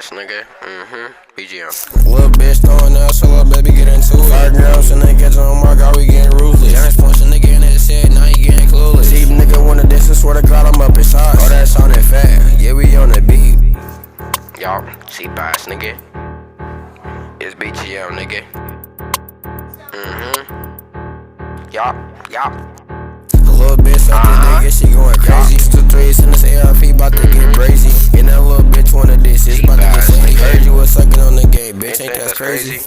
ass nigga. BGM. Little bitch throwing up, so little baby get into it. 5 grams and they get on mark, all we getting ruthless. Giants punch a nigga in his head, now he getting clueless. See nigga wanna diss, I swear to God I'm up his side. Oh, that sounded fat, yeah we on the beat. Y'all, cheap ass nigga. It's BGM nigga. Yup. A little bitch up this nigga, she going crazy. 2 3s in this ARP, bout to get brazy. And that little bitch wanna diss, it's bout to get shady. Heard you was sucking on the game, bitch, ain't that crazy?